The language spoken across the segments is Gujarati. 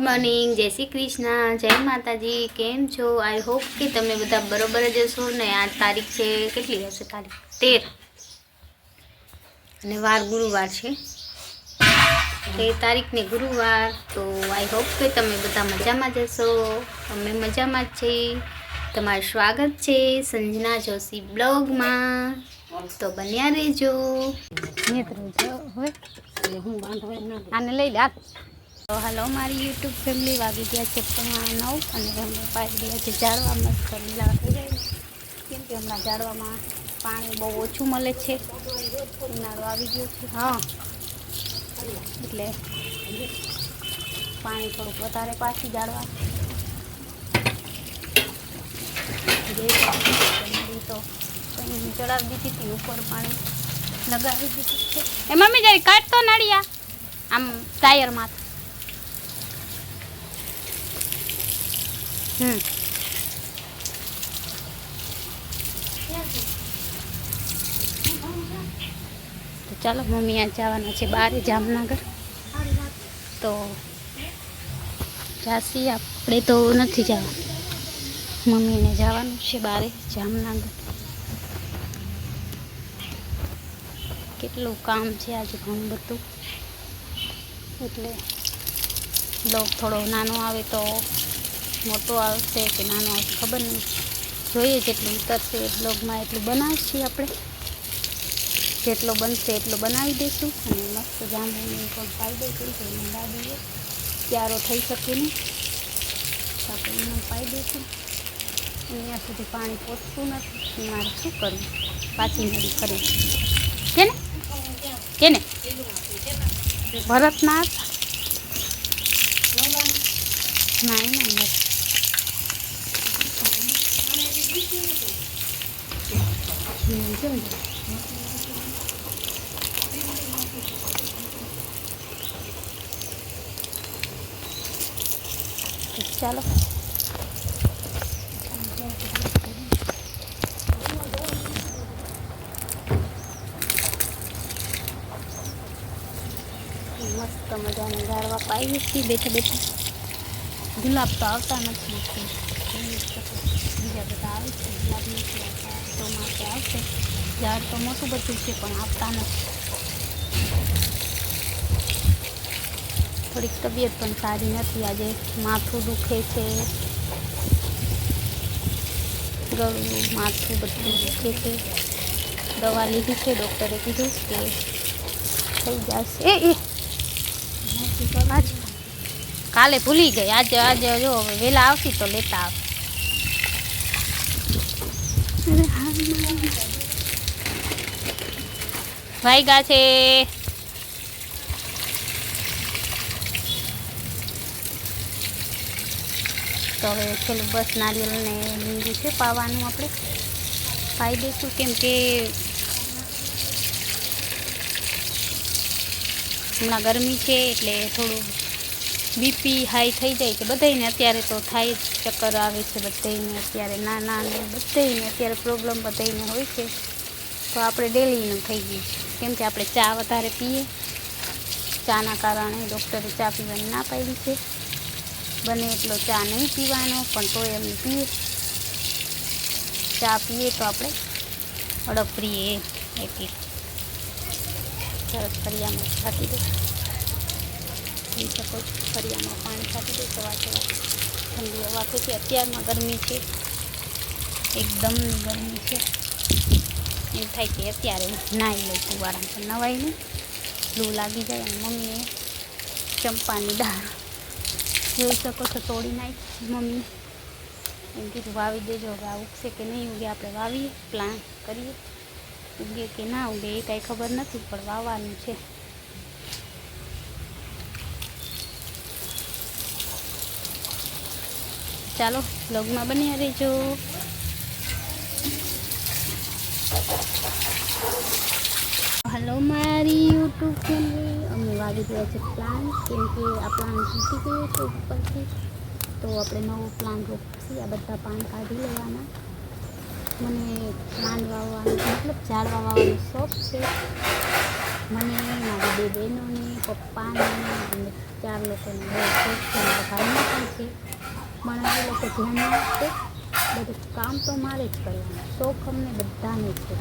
મોર્નિંગ, જય શ્રી કૃષ્ણ, જય માતાજી. કેમ છો? આઈ હોપ કે તમે બધા બરોબર જ હશો ને. આ તારીખ છે, કેટલી હશે તારીખ? 13 અને વાર ગુરુવાર છે. 13 તારીખને ગુરુવાર. તો આઈ હોપ કે તમે બધા મજામાં જ હશો. અમે મજામાં જ છીએ. તમારું સ્વાગત છે સંજના જોશી બ્લોગમાં. તો બન્યા રહેજો. આને લઈ લે. તો હાલો મારી યુટ્યુબ ફેમિલી, વાગી ગયા છે 9 અને અમે પાડી ગયા છે ઝાડવા. મસ્ત લીલા થઈ જાય કેમ કે હમણાં ઝાડવામાં પાણી બહુ ઓછું મળે છે. ઉનાળો આવી ગયો છે. હા, એટલે પાણી થોડુંક વધારે પાછી ઝાડવા તો કંઈ ચડાવી દીધી હતી, ઉપર પાણી લગાવી દીધું છે. એ મમ્મી જરી કાઢતો નળિયા આમ ટાયરમાં. તો ચાલો મમ્મી આ જવાના છે બહાર જામનગર. તો જાસી, આપણે તો નથી જવાનું, મમ્મીને જવાનું છે બહાર જામનગર. કેટલું કામ છે આજે, ઘણું બધું. એટલે બ્લોગ થોડો નાનો આવે તો મોટો આવશે કે નાનો આવશે ખબર નહીં. જોઈએ જેટલું ઉતરશે બ્લોગમાં એટલું બનાવીશું આપણે. જેટલો બનશે એટલો બનાવી દઈશું. અને મસ્ત જાંબુની પણ પાઈ દઈશું. તો એને ગાડીએ ક્યારો થઈ શકે નહીં, આપણે એને પાઈ દઈશું. અહીંયા સુધી પાણી પહોંચતું નથી, મારે શું કરવું? પાછી નળી કરી કેને કેને ભરતનાથ ના ના ચાલો મસ્ત મજાના ઝાડવા પાઈએ છીએ બેઠા બેઠા. ગુલાબ તો આવતા નથી, બીજા બધા આવે છે. ગુલાબ નથી આવતા, તો માટે આવશે. ઝાડ તો મોટું બધું છે પણ આપતા નથી. થોડીક તબિયત પણ સારી નથી આજે, માથું દુખે છે, ગળું માથું બધું દુખે છે. દવા લીધી છે, ડૉક્ટરે કીધું કે થઈ જશે. કાલે ભૂલી ગઈ, આજે જો વહેલા આવતી તો લેતા આવે. વાગ્યા છે તો હવે છેલ્લું બસ નારિયેળને લીંબુ છે પાવાનું, આપણે પાઈ દઈશું. કેમ કે હમણાં ગરમી છે એટલે થોડું બીપી હાઈ થઈ જાય છે બધાને. અત્યારે તો થાય જ, ચક્કર આવે છે બધાને અત્યારે, નાના ને બધાને અત્યારે પ્રોબ્લેમ બધાને હોય છે. તો આપણે ડેલીનું થઈ ગયું છે. કેમ કે આપણે ચા વધારે પીએ, ચાના કારણે ડૉક્ટરે ચા પીવાની ના પાડી છે. બને એટલો ચા નહીં પીવાનો, પણ તોય એમ પીએ. ચા પીએ તો આપણે અડપ રહીએ. એટલે સરસ ફરિયામાં છાંટી દો, પી શકો છો. ફરિયામાં પાણી છાંટી દો, સવાર સવાર ઠંડી હવા છે. અત્યારમાં ગરમી છે, એકદમ ગરમી છે. એવું થાય કે અત્યારે નાહી લઉં કુવારામાં, પણ નવાઈ નહીં, લૂ લાગી જાય. અને મમ્મીએ ચંપાની દાળ જોઈ શકો છો તોડી નાખી. મમ્મી એમ કીધું વાવી દેજો. હવે આ ઉગશે કે નહીં ઉગે, આપણે વાવીએ, પ્લાન કરીએ. ઉગે કે ના ઉગે એ કાંઈ ખબર નથી, પણ વાવવાનું છે. ચાલો બ્લોગમાં બન્યા રહેજો. હલો મારી યુટ્યુબ ફેમિલી, અમે વાવી ગયા છે પ્લાન. કેમ કે આ પ્લાન તૂટી ગયો છે ઉપરથી, તો આપણે નવો પ્લાન રોપીએ. આ બધા પાન કાઢી લેવાના. મને પ્લાન વાવવાનો મતલબ ઝાડવા વાવવાનો શોખ છે. મને, મારી 2 બહેનોને, પપ્પાને અને 4 લોકોને બહુ શોખ છે. મારા પણ એ લોકો ધ્યાન ના આપે. બધું કામ તો મારે જ કરવાનું, શોખ અમને બધાને છે.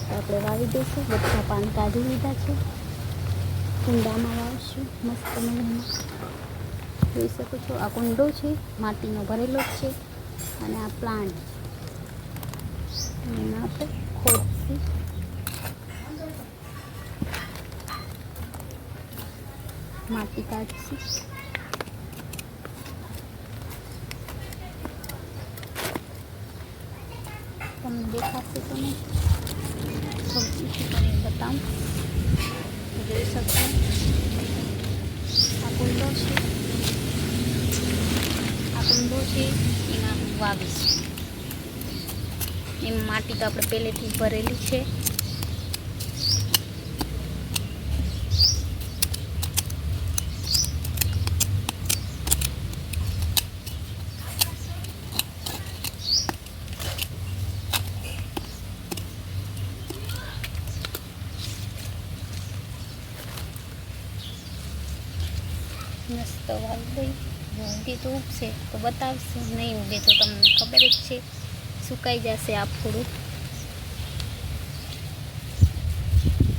તો આપણે વાવી દઈશું. બધા પાન કાઢી લીધા છે, કુંડામાં વાવશું મસ્ત મજામાં. જોઈ શકો છો આ કુંડો છે, માટીનો ભરેલો જ છે, અને આ પ્લાન્ટ એમાં આપણે ખોદશું. માટી કાઢશું. તમને દેખાશે તો નહીં, થોડું કરીને બતાવું. જોઈ શકશો આ કુંડો છે, એમાં વાવીશ. એમાં માટી તો આપણે પહેલેથી ભરેલી છે. મસ્ત વાવી દઈ. ઉગે તો ઉગશે તો બતાવશે, નહીં ઉગે તો તમને ખબર જ છે, સુકાઈ જશે આ થોડું.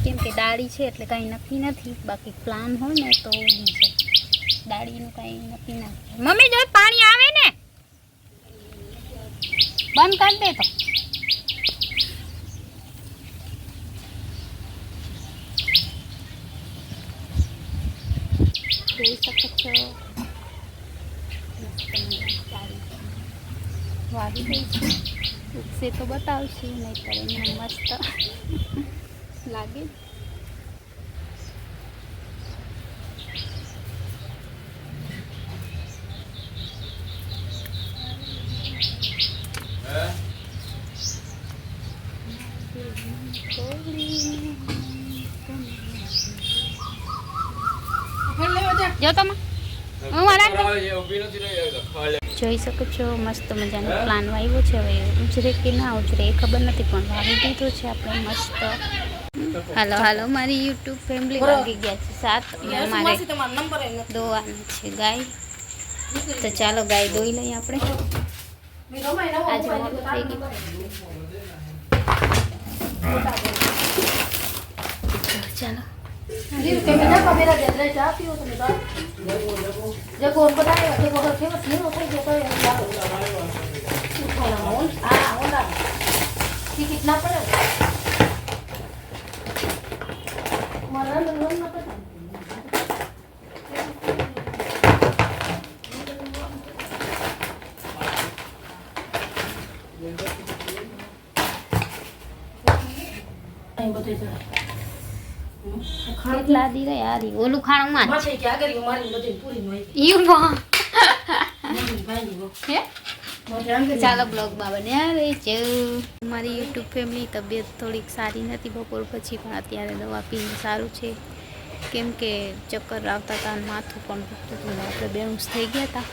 કેમ કે ડાળી છે એટલે કાંઈ નક્કી નથી. બાકી પ્લાન હોય ને તો ઉગી જાય, ડાળીનું કાંઈ નક્કી ના થાય. મમ્મી જો પાણી આવે ને બંધ કરી દે તો. જોઈ શકો છો વાવી દઈ છે. ઉગશે તો બતાવશે, નહીં કરે એમને મસ્ત લાગે. જો તમે જોઈ શકો છો મસ્ત મજાનો પ્લાન વાવ્યો છે. હવે ઉજરે કે ના ઉજરે એ ખબર નથી, પણ વાવી દીધો છે આપણે મસ્ત. હાલો હાલો મારી યુટ્યુબ ફેમિલી વાગી ગયા છે 7. અમારે દોવાનું છે ગાય, તો ચાલો ગાય દોઈ લઈએ આપણે. આજે મોડું થઈ ગયું. ચાલો कितना पड़ा કેટલા દી ગયા યાર ઓલું ખાણું માં છે કે આગળ મારી બધી પૂરી હોય ઈ વાહ હે ચાલો બ્લોગમાં બન્યા રહેજો. મારી યુટ્યુબ ફેમિલી તબિયત થોડીક સારી નથી બપોર પછી, પણ અત્યારે દવા પીને સારું છે. કેમ કે ચક્કર આવતા હતા અને માથું પણ દુખતું હતું. આપણે બેઉન્સ થઈ ગયા હતા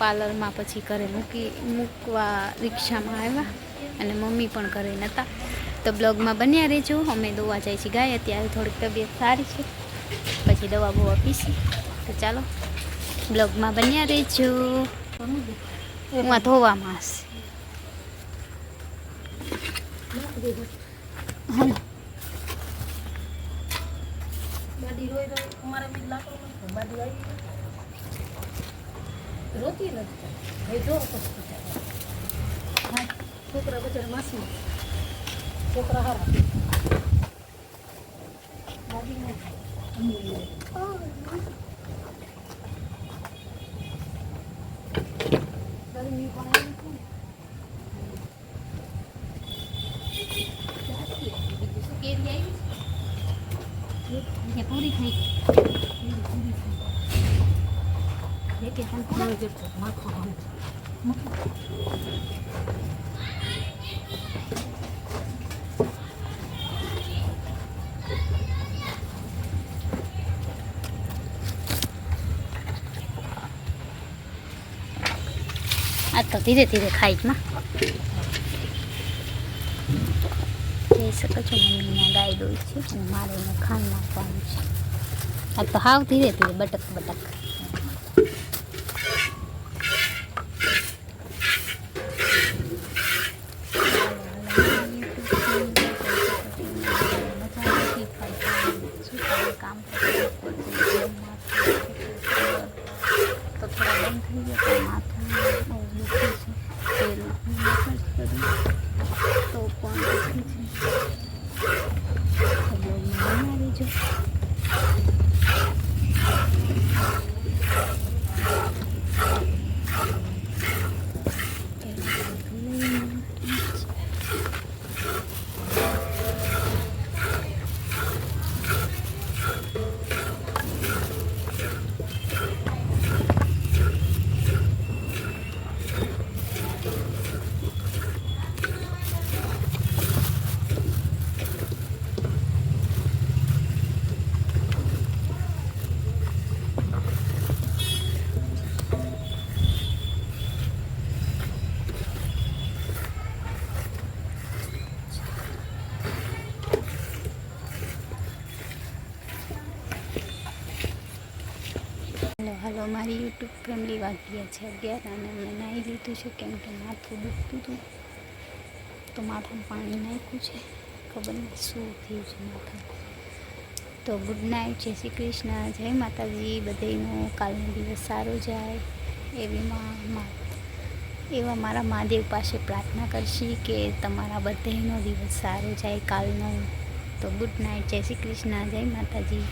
પાર્લરમાં, પછી ઘરે મૂકવા રિક્ષામાં આવ્યા અને મમ્મી પણ ઘરે નહોતા. તો બ્લોગમાં બન્યા રહેજો. અમે દવા જાય છે ગાય, અત્યારે થોડીક તબિયત સારી છે, પછી દવા બવા પીશી. તો ચાલો બ્લોગમાં બન્યા રહેજો. હું આ ધોવામાં હશે. બાડી રોઈ રોઈ અમારે બી લાકડો બાડી આવી રોતી નથી. હવે જો છોકરા બચારા માસી છોકરા હારા બાડી ગરમી પણ પૂરી થઈ આ તો ધીરે ધીરે ખાઈ જ માં જઈ શકો છો. મમ્મીના ગાય દોઈ છે અને મારે એને ખાંડ નાખવાનું છે. આ તો હાવ ધીરે ધીરે બટક બટક હાલો મારી યુટ્યુબ ફેમિલી વાગ્યા છે 11 અને મેં નાહી લીધું છે કેમ કે માથું દુખતું હતું તો માથામાં પાણી નાખ્યું છે. ખબર નહીં શું થયું છે માથામાં. તો ગુડ નાઇટ, જય શ્રી કૃષ્ણ, જય માતાજી. બધાનો કાલનો દિવસ સારો જાય એવા મારા મહાદેવ પાસે પ્રાર્થના કરશી કે તમારા બધાનો દિવસ સારો જાય કાલનો. તો ગુડ નાઇટ, જય શ્રી કૃષ્ણ, જય માતાજી.